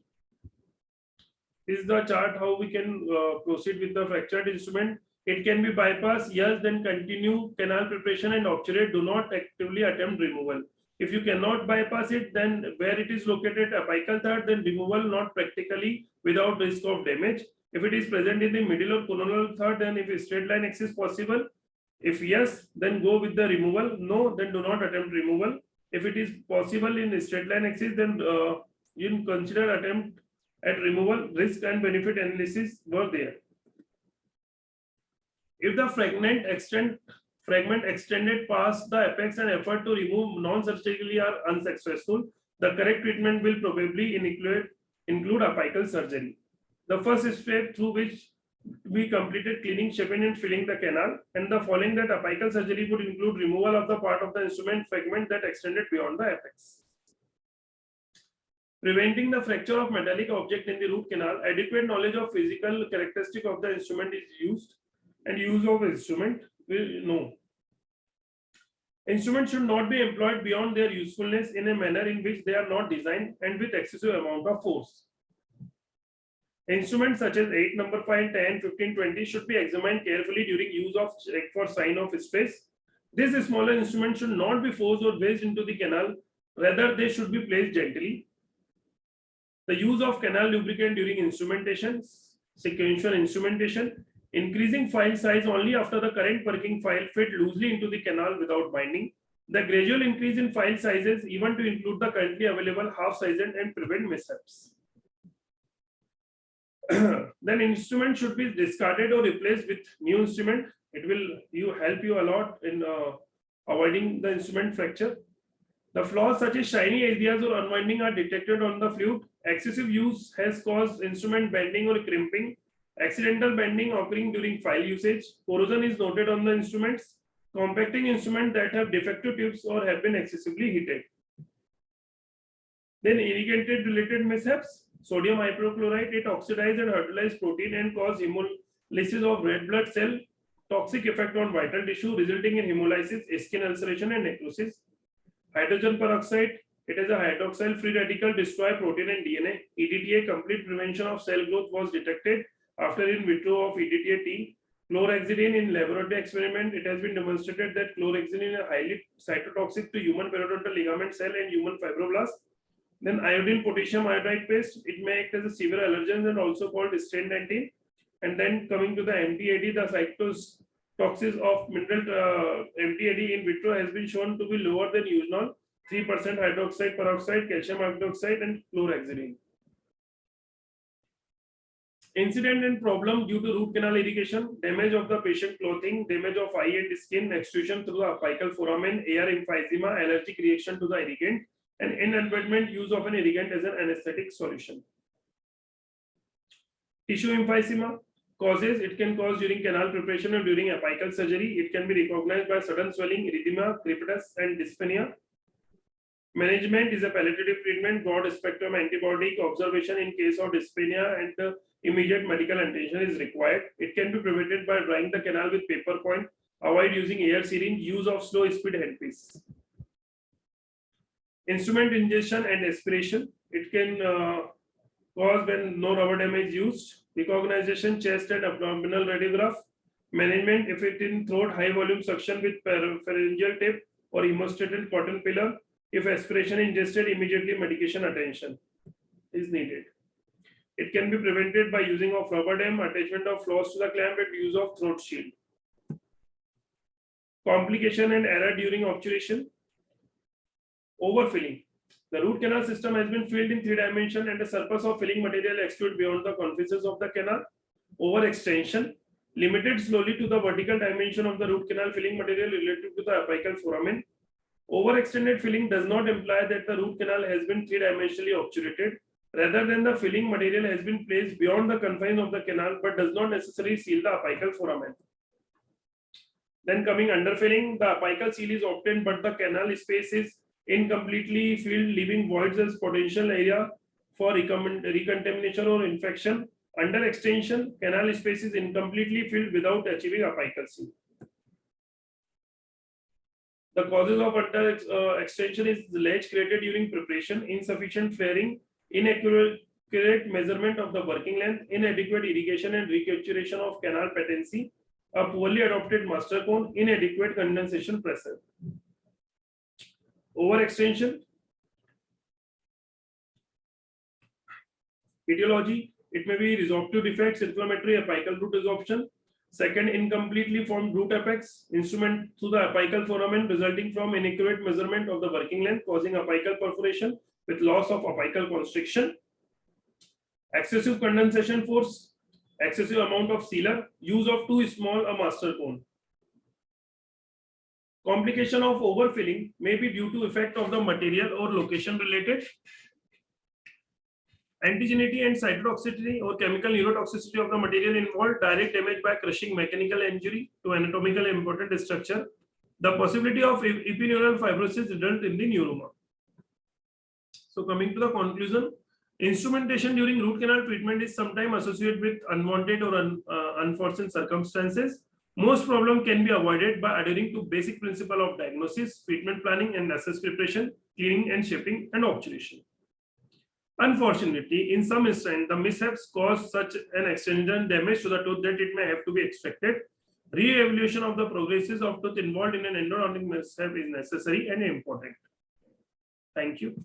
This is the chart how we can proceed with the fractured instrument. It can be bypassed, yes, then continue canal preparation and obturate. Do not actively attempt removal. If you cannot bypass it, then where it is located apical third, then removal not practically without risk of damage. If it is present in the middle or coronal third, then if a straight line axis possible, if yes, then go with the removal. No, then do not attempt removal. If it is possible in a straight line axis, then you consider attempt at removal. Risk and benefit analysis were there. If the fragment extended past the apex and effort to remove non-surgically are unsuccessful, the correct treatment will probably include apical surgery. The first step through which we completed cleaning, shaping and filling the canal, and the following that apical surgery would include removal of the part of the instrument fragment that extended beyond the apex. Preventing the fracture of metallic object in the root canal, adequate knowledge of physical characteristic of the instrument is used, and use of instrument will know. Instruments should not be employed beyond their usefulness in a manner in which they are not designed and with excessive amount of force. Instruments such as 8, number 5, 10, 15, 20 should be examined carefully during use of check for sign of stress. This smaller instrument should not be forced or wedged into the canal. Rather, they should be placed gently. The use of canal lubricant during instrumentation, sequential instrumentation, increasing file size only after the current working file fit loosely into the canal without binding. The gradual increase in file sizes even to include the currently available half sized and prevent mishaps. Then instrument should be discarded or replaced with new instrument. It will help you a lot in avoiding the instrument fracture. The flaws such as shiny areas or unwinding are detected on the flute. Excessive use has caused instrument bending or crimping. Accidental bending occurring during file usage. Corrosion is noted on the instruments. Compacting instruments that have defective tubes or have been excessively heated. Then irrigated related mishaps. Sodium hypochlorite, it oxidizes and hydrolyzes protein and cause hemolysis of red blood cell. Toxic effect on vital tissue resulting in hemolysis, skin ulceration and necrosis. Hydrogen peroxide, it is a hydroxyl free radical, destroy protein and DNA. EDTA, complete prevention of cell growth was detected after in vitro of EDTA-T. Chlorhexidine in laboratory experiment, it has been demonstrated that chlorhexidine is highly cytotoxic to human periodontal ligament cell and human fibroblast. Then iodine potassium iodide paste, it may act as a severe allergen and also called stain dentin. And then coming to the MTAD, the cytotoxicity of mineral MTAD in vitro has been shown to be lower than usual, 3% hydroxide peroxide, calcium hydroxide and chlorhexidine. Incident and problem due to root canal irrigation, damage of the patient clothing, damage of eye and skin, extrusion through the apical foramen, air emphysema, allergic reaction to the irrigant, and inadvertent use of an irrigant as an anesthetic solution. Tissue emphysema causes, it can cause during canal preparation or during apical surgery. It can be recognized by sudden swelling, erythema, crepitus, and dyspnea. Management is a palliative treatment, broad spectrum antibiotic observation in case of dyspnea, and immediate medical attention is required. It can be prevented by drying the canal with paper point, avoid using air syringe, use of slow speed handpiece. Instrument ingestion and aspiration, it can cause when no rubber dam is used. Recognition, chest and abdominal radiograph. Management, if it in throat, high volume suction with pharyngeal tape or hemostatic cotton pillar. If aspiration ingested, immediately medication attention is needed. It can be prevented by using of rubber dam, attachment of floss to the clamp, and use of throat shield. Complication and error during obturation. Overfilling. The root canal system has been filled in 3 dimensions and the surface of filling material extrudes beyond the confines of the canal. Overextension. Limited slowly to the vertical dimension of the root canal filling material related to the apical foramen. Overextended filling does not imply that the root canal has been 3-dimensionally obturated. Rather than the filling material has been placed beyond the confines of the canal but does not necessarily seal the apical foramen. Then coming underfilling, the apical seal is obtained but the canal space is incompletely filled, leaving voids as potential area for recontamination or infection. Under extension, canal space is incompletely filled without achieving apical seal. The causes of under extension is ledge created during preparation, insufficient flaring, inaccurate measurement of the working length, inadequate irrigation and recapturation of canal patency, a poorly adopted master cone, inadequate condensation pressure. Overextension. Etiology. It may be resorptive defects, inflammatory apical root resorption. Second, incompletely formed root apex, instrument to the apical foramen resulting from inaccurate measurement of the working length causing apical perforation with loss of apical constriction. Excessive condensation force, excessive amount of sealer, use of too small a master cone. Complication of overfilling may be due to effect of the material or location related. Antigenity and cytotoxicity or chemical neurotoxicity of the material involved, direct damage by crushing, mechanical injury to anatomically important structure. The possibility of epineural fibrosis result in the neuroma. So coming to the conclusion, instrumentation during root canal treatment is sometimes associated with unwanted or unforeseen circumstances. Most problems can be avoided by adhering to basic principle of diagnosis, treatment planning and access preparation, cleaning and shaping and obturation. Unfortunately, in some instances, the mishaps cause such an extension damage to the tooth that it may have to be extracted. Re-evaluation of the progresses of tooth involved in an endodontic mishap is necessary and important. Thank you.